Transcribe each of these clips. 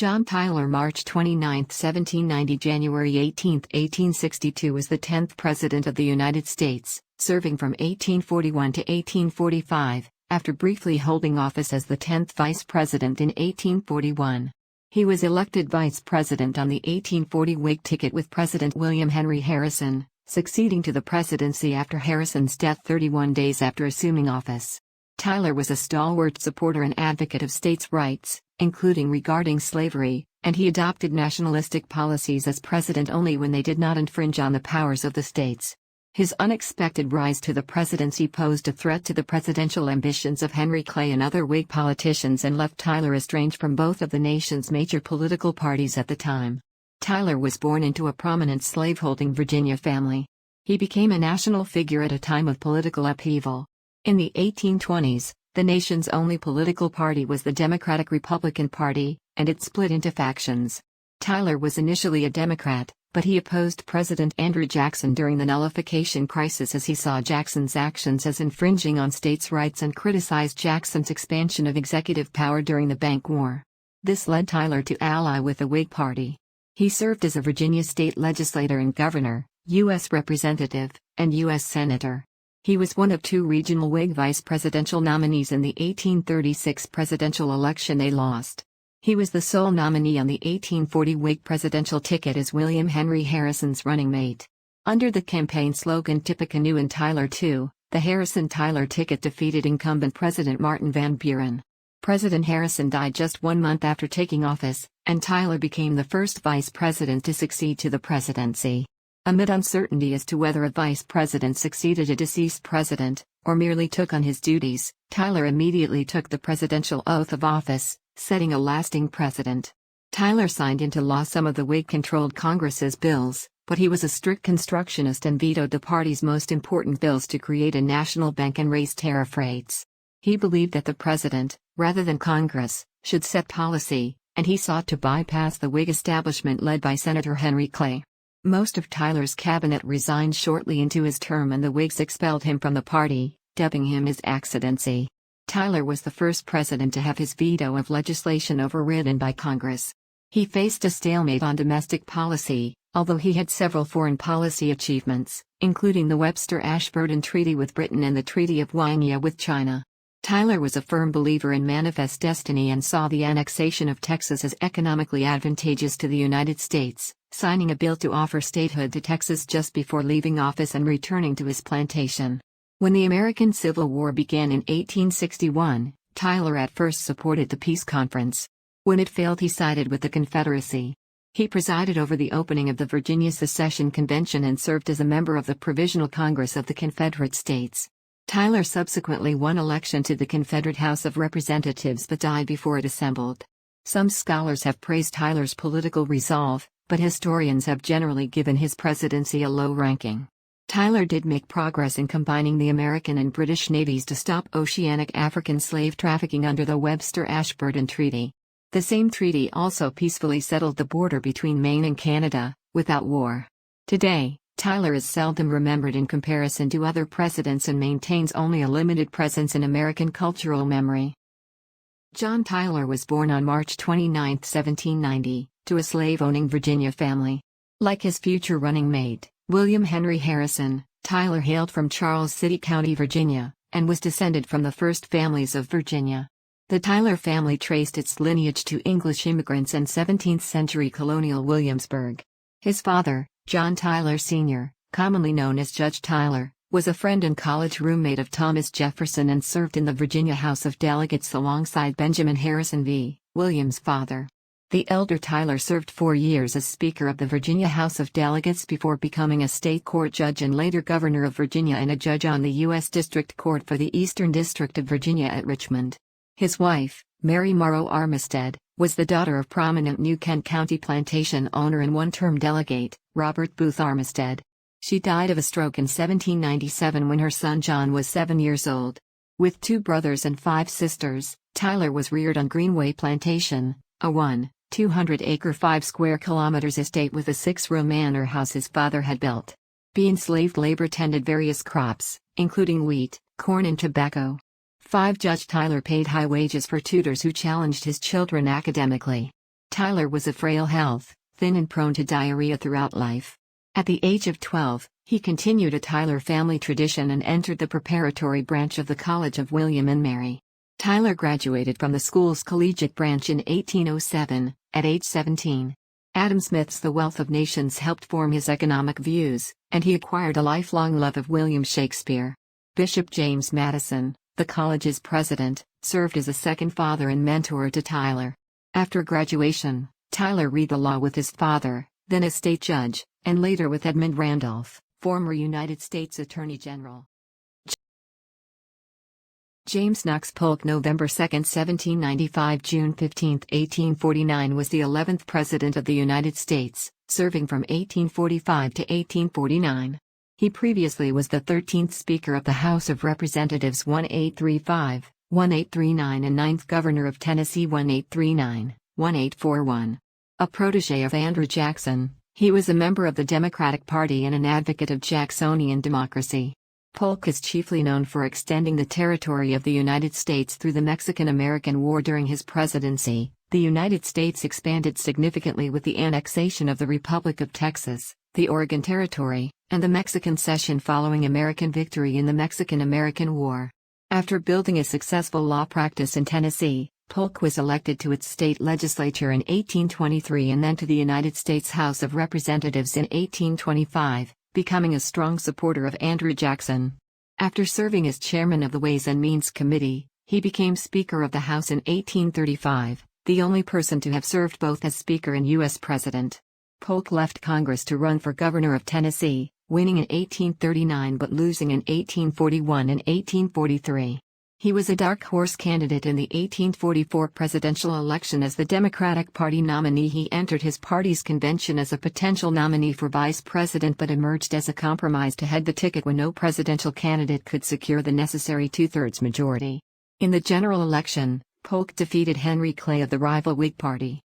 John Tyler, March 29, 1790 – January 18, 1862 was the 10th President of the United States, serving from 1841 to 1845, after briefly holding office as the 10th Vice President in 1841. He was elected Vice President on the 1840 Whig ticket with President William Henry Harrison, succeeding to the presidency after Harrison's death 31 days after assuming office. Tyler was a stalwart supporter and advocate of states' rights, including regarding slavery, and he adopted nationalistic policies as president only when they did not infringe on the powers of the states. His unexpected rise to the presidency posed a threat to the presidential ambitions of Henry Clay and other Whig politicians and left Tyler estranged from both of the nation's major political parties at the time. Tyler was born into a prominent slaveholding Virginia family. He became a national figure at a time of political upheaval. In the 1820s, the nation's only political party was the Democratic-Republican Party, and it split into factions. Tyler was initially a Democrat, but he opposed President Andrew Jackson during the nullification crisis as he saw Jackson's actions as infringing on states' rights and criticized Jackson's expansion of executive power during the Bank War. This led Tyler to ally with the Whig Party. He served as a Virginia state legislator and governor, U.S. representative, and U.S. senator. He was one of two regional Whig vice presidential nominees in the 1836 presidential election they lost. He was the sole nominee on the 1840 Whig presidential ticket as William Henry Harrison's running mate. Under the campaign slogan Tippecanoe and Tyler too, the Harrison-Tyler ticket defeated incumbent President Martin Van Buren. President Harrison died just 1 month after taking office, and Tyler became the first vice president to succeed to the presidency. Amid uncertainty as to whether a vice president succeeded a deceased president, or merely took on his duties, Tyler immediately took the presidential oath of office, setting a lasting precedent. Tyler signed into law some of the Whig-controlled Congress's bills, but he was a strict constructionist and vetoed the party's most important bills to create a national bank and raise tariff rates. He believed that the president, rather than Congress, should set policy, and he sought to bypass the Whig establishment led by Senator Henry Clay. Most of Tyler's cabinet resigned shortly into his term and the Whigs expelled him from the party, dubbing him his accidency. Tyler was the first president to have his veto of legislation overridden by Congress. He faced a stalemate on domestic policy, although he had several foreign policy achievements, including the Webster-Ashburton Treaty with Britain and the Treaty of Waianae with China. Tyler was a firm believer in manifest destiny and saw the annexation of Texas as economically advantageous to the United States, signing a bill to offer statehood to Texas just before leaving office and returning to his plantation. When the American Civil War began in 1861, Tyler at first supported the peace conference. When it failed, he sided with the Confederacy. He presided over the opening of the Virginia Secession Convention and served as a member of the Provisional Congress of the Confederate States. Tyler subsequently won election to the Confederate House of Representatives but died before it assembled. Some scholars have praised Tyler's political resolve, but historians have generally given his presidency a low ranking. Tyler did make progress in combining the American and British navies to stop oceanic African slave trafficking under the Webster-Ashburton Treaty. The same treaty also peacefully settled the border between Maine and Canada, without war. Today, Tyler is seldom remembered in comparison to other presidents and maintains only a limited presence in American cultural memory. John Tyler was born on March 29, 1790, to a slave-owning Virginia family. Like his future running mate, William Henry Harrison, Tyler hailed from Charles City County, Virginia, and was descended from the first families of Virginia. The Tyler family traced its lineage to English immigrants and 17th-century colonial Williamsburg. His father, John Tyler Sr., commonly known as Judge Tyler, was a friend and college roommate of Thomas Jefferson and served in the Virginia House of Delegates alongside Benjamin Harrison v. Williams' father. The elder Tyler served 4 years as Speaker of the Virginia House of Delegates before becoming a state court judge and later governor of Virginia and a judge on the U.S. District Court for the Eastern District of Virginia at Richmond. His wife, Mary Morrow Armistead, was the daughter of prominent New Kent County plantation owner and one-term delegate, Robert Booth Armistead. She died of a stroke in 1797 when her son John was 7 years old. With 2 brothers and 5 sisters, Tyler was reared on Greenway Plantation, a 200-acre 5 square kilometers estate with a 6-room manor house his father had built. Enslaved labor tended various crops, including wheat, corn and tobacco. Judge Tyler paid high wages for tutors who challenged his children academically. Tyler was of frail health, thin and prone to diarrhea throughout life. At the age of 12, he continued a Tyler family tradition and entered the preparatory branch of the College of William and Mary. Tyler graduated from the school's collegiate branch in 1807, at age 17. Adam Smith's The Wealth of Nations helped form his economic views, and he acquired a lifelong love of William Shakespeare. Bishop James Madison, the college's president, served as a second father and mentor to Tyler. After graduation, Tyler read the law with his father, then a state judge, and later with Edmund Randolph, former United States Attorney General. James Knox Polk, November 2, 1795 – June 15, 1849 was the 11th President of the United States, serving from 1845 to 1849. He previously was the 13th Speaker of the House of Representatives 1835, 1839 and 9th Governor of Tennessee 1839, 1841. A protege of Andrew Jackson, he was a member of the Democratic Party and an advocate of Jacksonian democracy. Polk is chiefly known for extending the territory of the United States through the Mexican-American War during his presidency. The United States expanded significantly with the annexation of the Republic of Texas, the Oregon Territory, and the Mexican Cession following American victory in the Mexican-American War. After building a successful law practice in Tennessee, Polk was elected to its state legislature in 1823 and then to the United States House of Representatives in 1825. Becoming a strong supporter of Andrew Jackson. After serving as chairman of the Ways and Means Committee, he became Speaker of the House in 1835, the only person to have served both as Speaker and U.S. President. Polk left Congress to run for governor of Tennessee, winning in 1839 but losing in 1841 and 1843. He was a dark horse candidate in the 1844 presidential election as the Democratic Party nominee. He entered his party's convention as a potential nominee for vice president but emerged as a compromise to head the ticket when no presidential candidate could secure the necessary two-thirds majority. In the general election, Polk defeated Henry Clay of the rival Whig Party.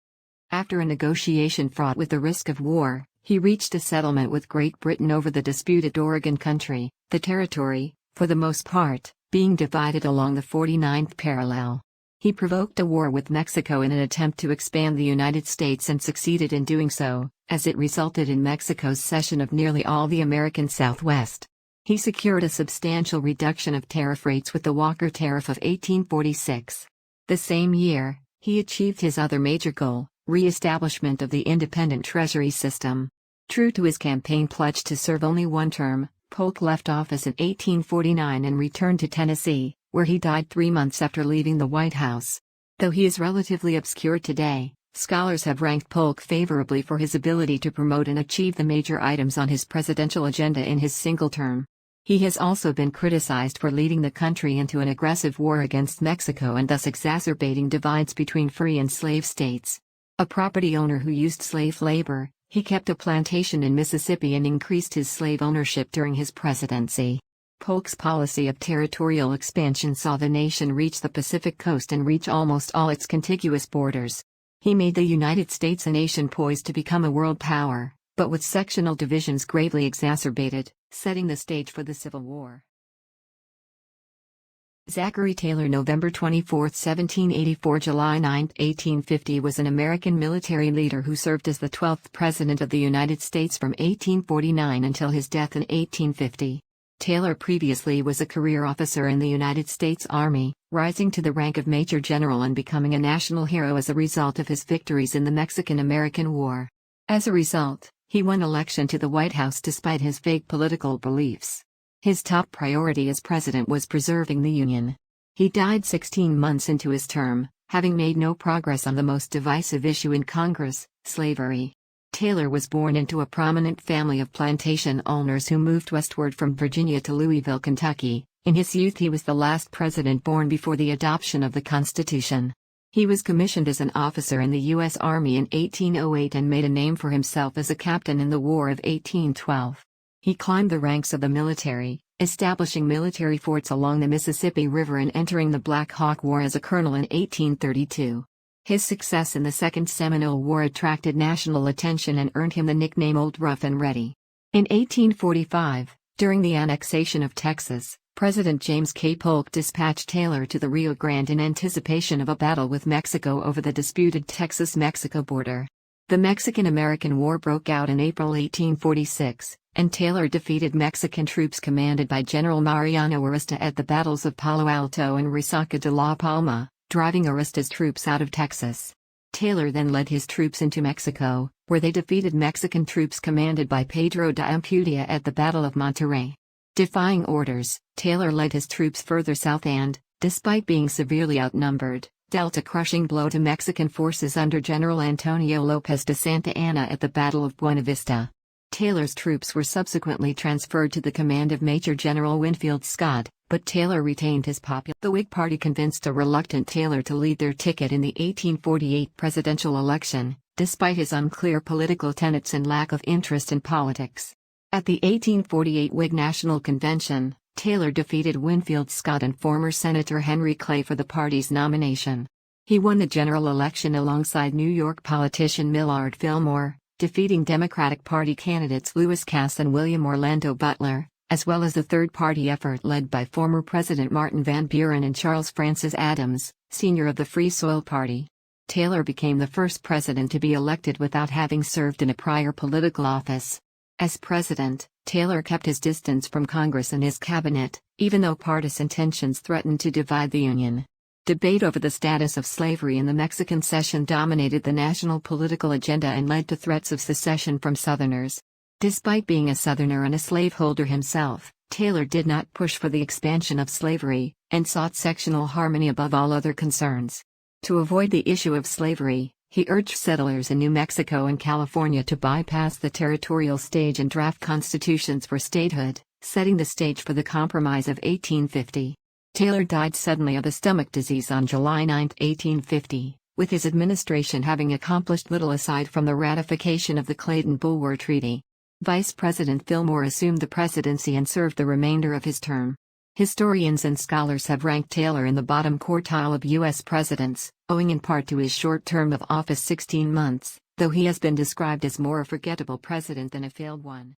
After a negotiation fraught with the risk of war, he reached a settlement with Great Britain over the disputed Oregon Country, the territory, for the most part, being divided along the 49th parallel. He provoked a war with Mexico in an attempt to expand the United States and succeeded in doing so, as it resulted in Mexico's cession of nearly all the American Southwest. He secured a substantial reduction of tariff rates with the Walker Tariff of 1846. The same year, he achieved his other major goal, re-establishment of the independent treasury system. True to his campaign pledge to serve only one term, Polk left office in 1849 and returned to Tennessee, where he died 3 months after leaving the White House. Though he is relatively obscure today, scholars have ranked Polk favorably for his ability to promote and achieve the major items on his presidential agenda in his single term. He has also been criticized for leading the country into an aggressive war against Mexico and thus exacerbating divides between free and slave states. A property owner who used slave labor, he kept a plantation in Mississippi and increased his slave ownership during his presidency. Polk's policy of territorial expansion saw the nation reach the Pacific coast and reach almost all its contiguous borders. He made the United States a nation poised to become a world power, but with sectional divisions gravely exacerbated, setting the stage for the Civil War. Zachary Taylor, November 24, 1784 – July 9, 1850 was an American military leader who served as the 12th President of the United States from 1849 until his death in 1850. Taylor previously was a career officer in the United States Army, rising to the rank of Major General and becoming a national hero as a result of his victories in the Mexican-American War. As a result, he won election to the White House despite his vague political beliefs. His top priority as president was preserving the Union. He died 16 months into his term, having made no progress on the most divisive issue in Congress, slavery. Taylor was born into a prominent family of plantation owners who moved westward from Virginia to Louisville, Kentucky. In his youth he was the last president born before the adoption of the Constitution. He was commissioned as an officer in the U.S. Army in 1808 and made a name for himself as a captain in the War of 1812. He climbed the ranks of the military, establishing military forts along the Mississippi River and entering the Black Hawk War as a colonel in 1832. His success in the Second Seminole War attracted national attention and earned him the nickname Old Rough and Ready. In 1845, during the annexation of Texas, President James K. Polk dispatched Taylor to the Rio Grande in anticipation of a battle with Mexico over the disputed Texas-Mexico border. The Mexican-American War broke out in April 1846, and Taylor defeated Mexican troops commanded by General Mariano Arista at the battles of Palo Alto and Resaca de la Palma, driving Arista's troops out of Texas. Taylor then led his troops into Mexico, where they defeated Mexican troops commanded by Pedro de Ampudia at the Battle of Monterrey. Defying orders, Taylor led his troops further south and, despite being severely outnumbered, dealt a crushing blow to Mexican forces under General Antonio López de Santa Anna at the Battle of Buena Vista. Taylor's troops were subsequently transferred to the command of Major General Winfield Scott, but Taylor retained his popularity. The Whig Party convinced a reluctant Taylor to lead their ticket in the 1848 presidential election, despite his unclear political tenets and lack of interest in politics. At the 1848 Whig National Convention, Taylor defeated Winfield Scott and former Senator Henry Clay for the party's nomination. He won the general election alongside New York politician Millard Fillmore, defeating Democratic Party candidates Lewis Cass and William Orlando Butler, as well as the third-party effort led by former President Martin Van Buren and Charles Francis Adams, Sr. of the Free Soil Party. Taylor became the first president to be elected without having served in a prior political office. As president, Taylor kept his distance from Congress and his cabinet, even though partisan tensions threatened to divide the Union. Debate over the status of slavery in the Mexican Cession dominated the national political agenda and led to threats of secession from Southerners. Despite being a Southerner and a slaveholder himself, Taylor did not push for the expansion of slavery, and sought sectional harmony above all other concerns. To avoid the issue of slavery, he urged settlers in New Mexico and California to bypass the territorial stage and draft constitutions for statehood, setting the stage for the Compromise of 1850. Taylor died suddenly of a stomach disease on July 9, 1850, with his administration having accomplished little aside from the ratification of the Clayton-Bulwer Treaty. Vice President Fillmore assumed the presidency and served the remainder of his term. Historians and scholars have ranked Taylor in the bottom quartile of U.S. presidents, owing in part to his short term of office 16 months, though he has been described as more a forgettable president than a failed one.